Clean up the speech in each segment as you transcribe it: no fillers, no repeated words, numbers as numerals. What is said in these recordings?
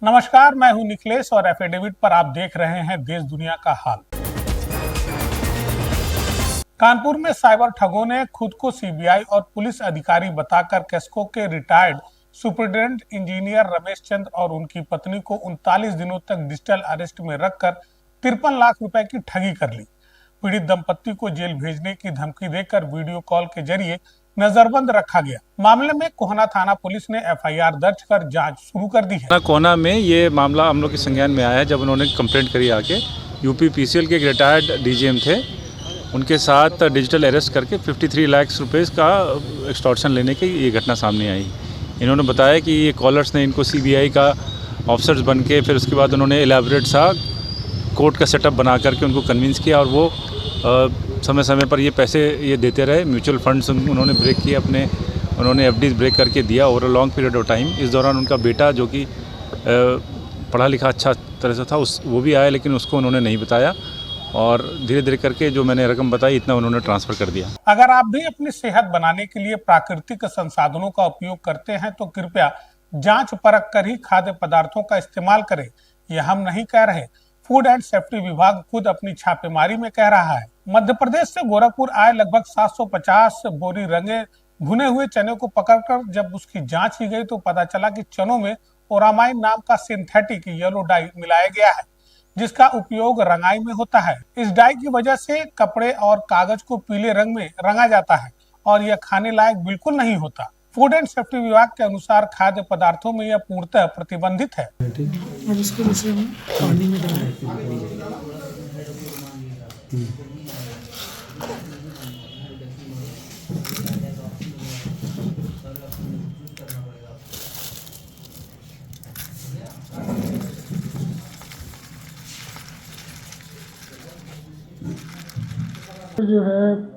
नमस्कार, मैं हूं निखिलेश और एफिडेविट पर आप देख रहे हैं देश दुनिया का हाल। कानपुर में साइबर ठगों ने खुद को सीबीआई और पुलिस अधिकारी बताकर कैस्को के retired superintendent engineer Ramesh Chandra और उनकी पत्नी को 39 दिनों तक डिजिटल अरेस्ट में रखकर 53 लाख रुपए की ठगी कर ली। पीड़ित दंपत्ति को जेल भेजने की धमकी देकर वीडियो कॉल के जरिए नजरबंद रखा गया। मामले में कोहना थाना पुलिस ने एफआईआर दर्ज कर जांच शुरू कर दी है। कोहना में ये मामला हम लोग के संज्ञान में आया है जब उन्होंने कंप्लेंट करी आके। यूपी पीसीएल के एक रिटायर्ड डीजीएम थे, उनके साथ डिजिटल अरेस्ट करके 53 लाख रुपए का एक्सटॉर्शन लेने की ये घटना सामने आई। इन्होंने बताया कि ये कॉलर्स ने इनको सीबीआई का ऑफिसर्स बन के, फिर उसके बाद उन्होंने एलैबोरेट सा कोर्ट का सेटअप बना करके उनको कन्विंस किया और वो समय समय पर ये पैसे ये देते रहे। म्यूचुअल फंड्स उन्होंने ब्रेक किए अपने, उन्होंने एफडीज ब्रेक करके दिया over a long period of time. इस दौरान उनका बेटा जो कि पढ़ा लिखा अच्छा तरह से था वो भी आया, लेकिन उसको उन्होंने नहीं बताया और धीरे धीरे करके जो मैंने रकम बताई इतना उन्होंने ट्रांसफ़र कर दिया। अगर आप भी अपनी सेहत बनाने के लिए प्राकृतिक संसाधनों का उपयोग करते हैं तो कृपया जांच परख कर ही खाद्य पदार्थों का इस्तेमाल करें। यह हम नहीं कह रहे, फूड एंड सेफ्टी विभाग खुद अपनी छापेमारी में कह रहा है। मध्य प्रदेश से गोरखपुर आए लगभग 750 बोरी रंगे भुने हुए चने को पकड़कर जब उसकी जांच की गई तो पता चला कि चनों में ओरामाइन नाम का सिंथेटिक येलो डाई मिलाया गया है, जिसका उपयोग रंगाई में होता है। इस डाई की वजह से कपड़े और कागज को पीले रंग में रंगा जाता है और यह खाने लायक बिल्कुल नहीं होता। फूड एंड सेफ्टी विभाग के अनुसार खाद्य पदार्थों में यह पूर्णतः प्रतिबंधित है। अब इसको जैसे हम पानी में डालें, जो है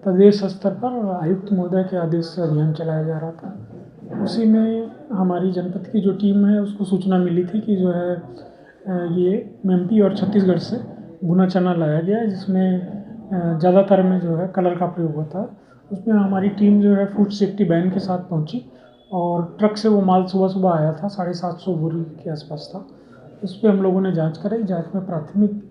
प्रदेश स्तर पर आयुक्त महोदय के आदेश से अभियान चलाया जा रहा था। उसी में हमारी जनपद की जो टीम है उसको सूचना मिली थी कि जो है ये एमपी और छत्तीसगढ़ से भुना चना लाया गया है, जिसमें ज़्यादातर में जो है कलर का प्रयोग होता है। उसमें हमारी टीम जो है फूड सेफ्टी वैन के साथ पहुंची और ट्रक से वो माल सुबह सुबह आया था, 750 बोरी के आसपास था। उस पर हम लोगों ने जांच कराई। जांच में प्राथमिक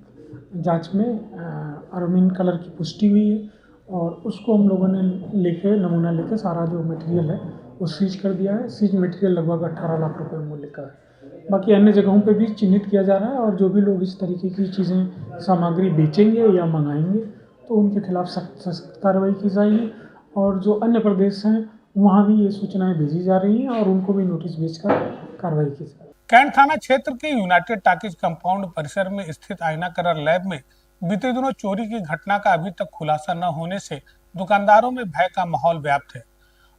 जांच में अरमिन कलर की पुष्टि हुई है और उसको हम लोगों ने लेके नमूना लेके सारा जो मटेरियल है वो सीज कर दिया है। सीज मटेरियल लगभग 18 लाख रुपए मूल्य का है। बाकी अन्य जगहों पे भी चिन्हित किया जा रहा है और जो भी लोग इस तरीके की चीज़ें सामग्री बेचेंगे या मंगाएंगे तो उनके खिलाफ सख्त कार्रवाई की जाएगी। और जो अन्य प्रदेश हैं वहाँ भी ये सूचनाएं भेजी जा रही हैं और उनको भी नोटिस भेजकर कार्रवाई की जाएगी। कैंट थाना क्षेत्र के यूनाइटेड टाकीज कंपाउंड परिसर में स्थित आईना कलर लैब में बीते दिनों चोरी की घटना का अभी तक खुलासा न होने से दुकानदारों में भय का माहौल व्याप्त है।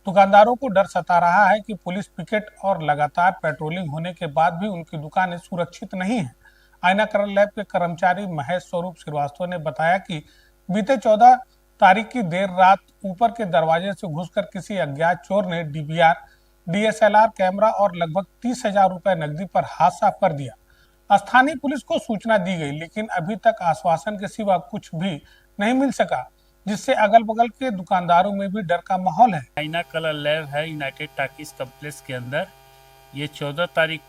दुकानदारों को डर सता रहा है कि पुलिस पिकेट और लगातार पेट्रोलिंग होने के बाद भी उनकी दुकानें सुरक्षित नहीं है। आईना कलर लैब के कर्मचारी महेश स्वरूप श्रीवास्तव ने बताया कि बीते 14 तारीख की देर रात ऊपर के दरवाजे से घुसकर किसी अज्ञात चोर ने डीवीआर, डीएसएलआर कैमरा और लगभग 30,000 रुपए नकदी पर हाथ साफ कर दिया। स्थानीय पुलिस को सूचना दी गई, लेकिन अभी तक आश्वासन के सिवा कुछ भी नहीं मिल सका, जिससे अगल बगल के दुकानदारों में भी डर का माहौल है। आईना कलर लैब है यूनाइटेड टाकीज कम्प्लेक्स के अंदर। ये 14 तारीख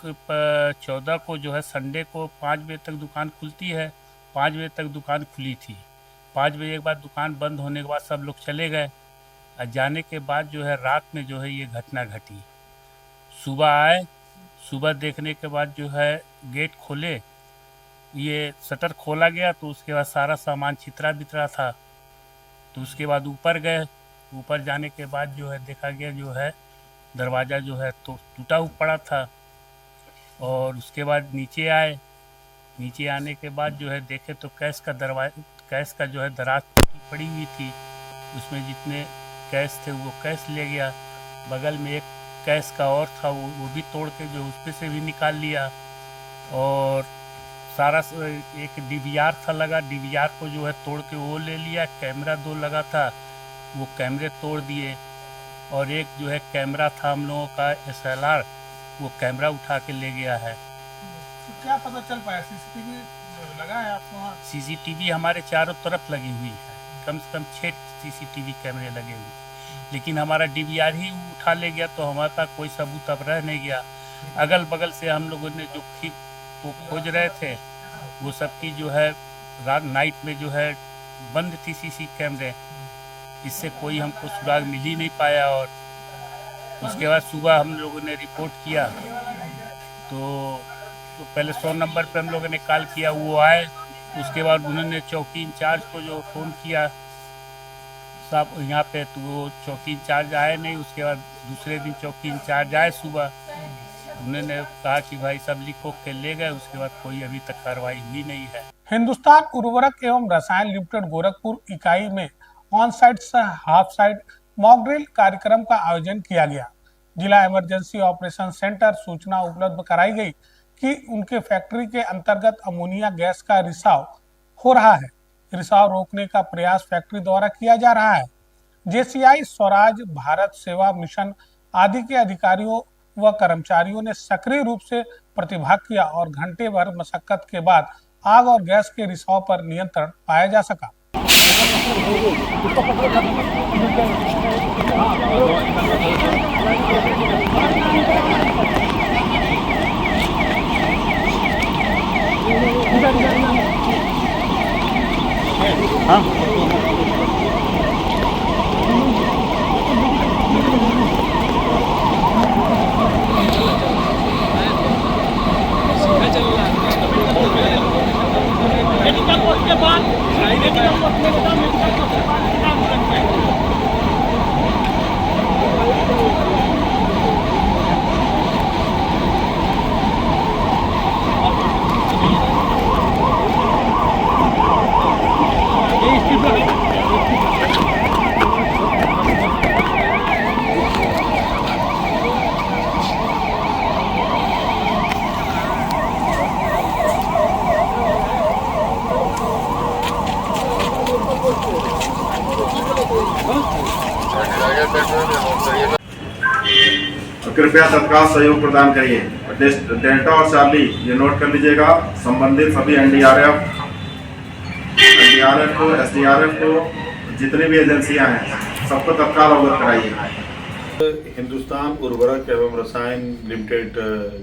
14 को जो है संडे को 5 बजे तक दुकान खुलती है। 5 बजे तक दुकान खुली थी। 5 बजे के बाद दुकान बंद होने के बाद सब लोग चले गए। जाने के बाद जो है रात में जो है ये घटना घटी। सुबह आए, सुबह देखने के बाद जो है गेट खोले, ये शटर खोला गया तो उसके बाद सारा सामान छितरा बितरा था। तो उसके बाद ऊपर गए, ऊपर जाने के बाद जो है देखा गया जो है दरवाज़ा जो है तो टूटा हुआ पड़ा था। और उसके बाद नीचे आए, नीचे आने के बाद जो है देखे तो कैश का जो है दराज पड़ी हुई थी। उसमें जितने कैश थे वो कैश ले गया। बगल में एक कैश का और था वो भी तोड़ के जो उस पे से भी निकाल लिया। और सारा एक डीवीआर था लगा, डीवीआर को जो है तोड़ के वो ले लिया। कैमरा 2 लगा था, वो कैमरे तोड़ दिए। और एक जो है कैमरा था हम लोगों का एसएलआर, वो कैमरा उठा के ले गया है। तो क्या पता चल पाया? सीसीटीवी लगा है आपको वहाँ? सीसीटीवी हमारे चारों तरफ लगी हुई है, कम से कम 6 सीसीटीवी कैमरे लगे हुए, लेकिन हमारा डीवीआर ही उठा ले गया तो हमारे पास कोई सबूत अब रह नहीं गया। अगल बगल से हम लोगों ने जो वो खोज रहे थे वो सबकी जो है रात नाइट में जो है बंद थी सीसी कैमरे, इससे कोई हमको सुराग मिल ही नहीं पाया। और उसके बाद सुबह हम लोगों ने रिपोर्ट किया तो पहले 100 नंबर पे हम लोगों ने कॉल किया, वो आए। उसके बाद उन्होंने चौकी इंचार्ज को जो फ़ोन किया साहब यहाँ पे, तो वो चौकी इंचार्ज आए नहीं। उसके बाद दूसरे दिन चौकी इंचार्ज आए सुबह, उन्होंने कहा कि भाई सब लिखो के ले गए। उसके बाद कोई अभी तक कार्रवाई हुई नहीं है। हिंदुस्तान उर्वरक एवं रसायन लिमिटेड गोरखपुर इकाई में ऑन साइट से हाफ साइट मॉक ड्रिल कार्यक्रम का आयोजन किया गया। जिला इमरजेंसी ऑपरेशन सेंटर सूचना उपलब्ध कराई गई कि उनके फैक्ट्री के अंतर्गत अमोनिया गैस का रिसाव हो रहा है। रिसाव रोकने का प्रयास फैक्ट्री द्वारा किया जा रहा है। जेसीआई, स्वराज, भारत सेवा मिशन आदि के अधिकारियों व कर्मचारियों ने सक्रिय रूप से प्रतिभाग किया और घंटे भर मशक्कत के बाद आग और गैस के रिसाव पर नियंत्रण पाया जा सका। कृपया तत्काल सहयोग प्रदान करिए। डेल्टा और चार्ली ये नोट कर लीजिएगा। संबंधित सभी एनडीआरएफ को, एसडीआरएफ को, जितनी भी एजेंसियां हैं सबको तत्काल अवगत कराइए। हिंदुस्तान उर्वरक एवं रसायन लिमिटेड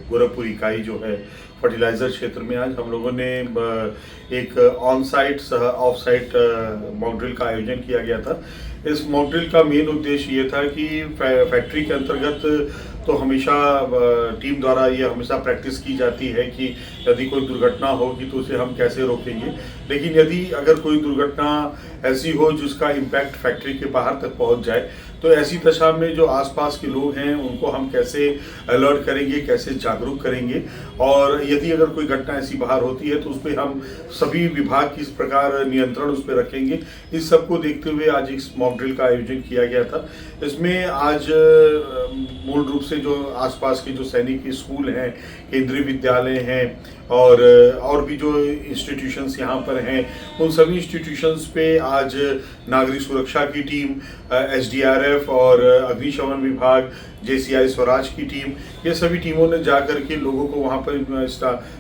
गोरखपुर इकाई जो है फर्टिलाइज़र क्षेत्र में आज हम लोगों ने एक on site of site mock drill का आयोजन किया गया था। इस मॉक ड्रिल का मेन उद्देश्य ये था कि फैक्ट्री के अंतर्गत तो हमेशा टीम द्वारा ये हमेशा प्रैक्टिस की जाती है कि यदि कोई दुर्घटना होगी तो उसे हम कैसे रोकेंगे, लेकिन यदि अगर कोई दुर्घटना ऐसी हो जिसका इम्पैक्ट फैक्ट्री के बाहर तक पहुंच जाए तो ऐसी दशा में जो आसपास के लोग हैं उनको हम कैसे अलर्ट करेंगे, कैसे जागरूक करेंगे, और यदि अगर कोई घटना ऐसी बाहर होती है तो उस पर हम सभी विभाग किस प्रकार नियंत्रण उस पर रखेंगे, इस सब को देखते हुए आज इस मॉक ड्रिल का आयोजन किया गया था। इसमें आज मूल रूप से जो आसपास के जो सैनिक स्कूल हैं, केंद्रीय विद्यालय हैं और भी जो इंस्टीट्यूशंस यहाँ पर हैं, उन सभी इंस्टीट्यूशंस पे आज नागरिक सुरक्षा की टीम, एसडीआरएफ और अग्निशमन विभाग, जेसीआई, स्वराज की टीम, ये सभी टीमों ने जाकर के लोगों को वहाँ पर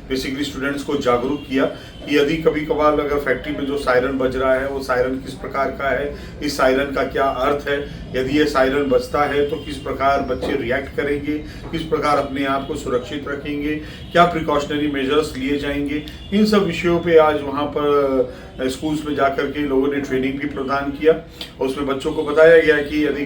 बेसिकली स्टूडेंट्स को जागरूक किया कि यदि कभी कभार अगर फैक्ट्री में जो सायरन बज रहा है वो सायरन किस प्रकार का है, इस सायरन का क्या अर्थ है, यदि ये सायरन बजता है तो किस प्रकार बच्चे रिएक्ट करेंगे, किस प्रकार अपने आप को सुरक्षित रखेंगे, क्या प्रिकॉशनरी मेजर्स लिए जाएंगे। इन सब विषयों पे आज वहाँ पर स्कूल्स में जाकर के लोगों ने ट्रेनिंग भी प्रदान किया। उसमें बच्चों को बताया गया कि यदि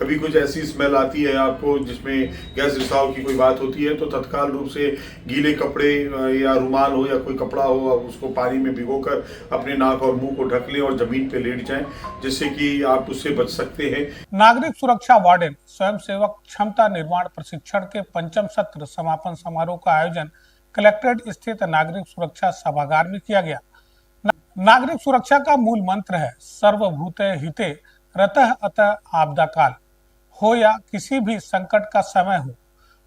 कभी कुछ ऐसी स्मेल आती है आपको जिसमें गैस रिसाव की कोई बात होती है तो तत्काल रूप से गीले कपड़े या रुमाल हो या कोई कपड़ा हो उसको पानी में भिगोकर अपने नाक और मुंह को ढक लें और जमीन पे लेट जाएं, जिससे कि आप उससे बच सकते हैं। नागरिक सुरक्षा वार्डन स्वयंसेवक क्षमता निर्माण प्रशिक्षण के 5म सत्र समापन समारोह का आयोजन कलेक्ट्रेट स्थित नागरिक सुरक्षा सभागार में किया गया। नागरिक सुरक्षा का मूल मंत्र है सर्वभूते हिते रतः अतः आपदा काल हो या किसी भी संकट का समय हो।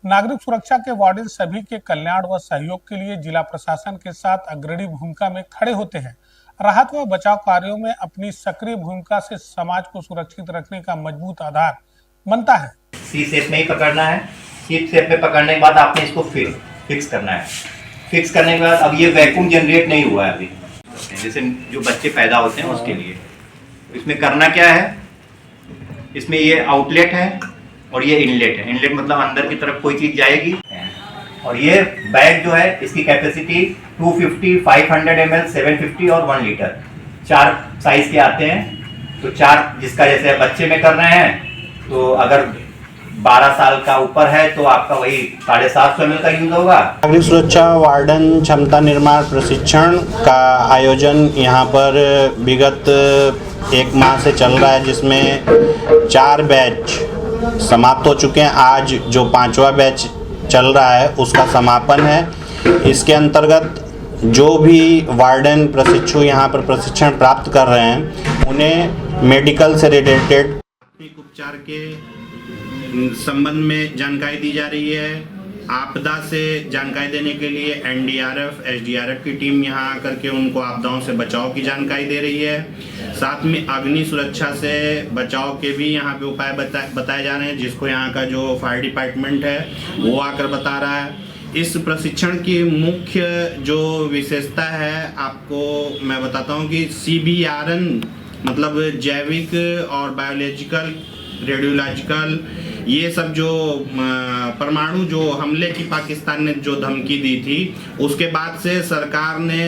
नागरिक सुरक्षा के वार्डन सभी के कल्याण व सहयोग के लिए जिला प्रशासन के साथ अग्रणी भूमिका में खड़े होते हैं। राहत व बचाव कार्यों में अपनी सक्रिय भूमिका से समाज को सुरक्षित रखने का मजबूत आधार बनता है। सी शेप में ही पकड़ना है। सी शेप में पकड़ने के बाद आपने इसको फिक्स करना है। फिक्स करने के बाद अब ये वैक्यूम जनरेट नहीं हुआ है अभी, जैसे जो बच्चे पैदा होते हैं उसके लिए। इसमें करना क्या है, इसमें ये आउटलेट है और ये इनलेट है। इनलेट मतलब अंदर की तरफ कोई चीज जाएगी, और ये बैग जो है इसकी कैपेसिटी 250, 500 ml, 750 और 1 लीटर 4 साइज के आते हैं। तो 4 जिसका जैसे बच्चे में कर रहे हैं तो अगर 12 साल का ऊपर है तो आपका वही 750 ml का यूज होगा। नागरिक सुरक्षा वार्डन क्षमता निर्माण प्रशिक्षण का आयोजन यहाँ पर विगत 1 माह से चल रहा है, जिसमें 4 बैच समाप्त हो चुके हैं। आज जो 5वां बैच चल रहा है उसका समापन है। इसके अंतर्गत जो भी वार्डन प्रशिक्षु यहाँ पर प्रशिक्षण प्राप्त कर रहे हैं उन्हें मेडिकल से रिलेटेड प्राथमिक उपचार के संबंध में जानकारी दी जा रही है। आपदा से जानकारी देने के लिए एनडीआरएफ, एसडीआरएफ की टीम यहाँ आकर के उनको आपदाओं से बचाव की जानकारी दे रही है। साथ में अग्नि सुरक्षा से बचाव के भी यहाँ पे उपाय बताए जा रहे हैं, जिसको यहाँ का जो फायर डिपार्टमेंट है वो आकर बता रहा है। इस प्रशिक्षण की मुख्य जो विशेषता है आपको मैं बताता हूँ कि CBRN मतलब जैविक और बायोलॉजिकल, रेडियोलॉजिकल, ये सब जो परमाणु जो हमले की पाकिस्तान ने जो धमकी दी थी उसके बाद से सरकार ने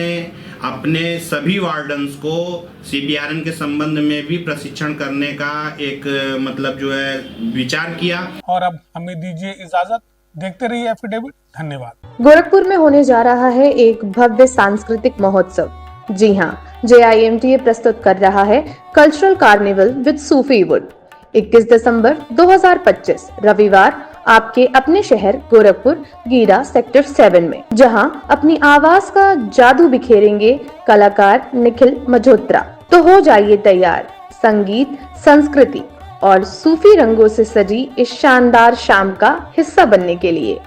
अपने सभी वार्डन्स को CBRN के संबंध में भी प्रशिक्षण करने का एक मतलब जो है विचार किया। और अब हमें दीजिए इजाजत, देखते रहिए एफिडेविट। धन्यवाद। गोरखपुर में होने जा रहा है एक भव्य सांस्कृतिक महोत्सव। जी हाँ, JIMTA प्रस्तुत कर रहा है cultural carnival with Sufi would. 21 दिसंबर 2025 रविवार आपके अपने शहर गोरखपुर गीरा सेक्टर 7 में, जहां अपनी आवाज का जादू बिखेरेंगे कलाकार निखिल मल्होत्रा। तो हो जाइए तैयार संगीत, संस्कृति और सूफी रंगों से सजी इस शानदार शाम का हिस्सा बनने के लिए।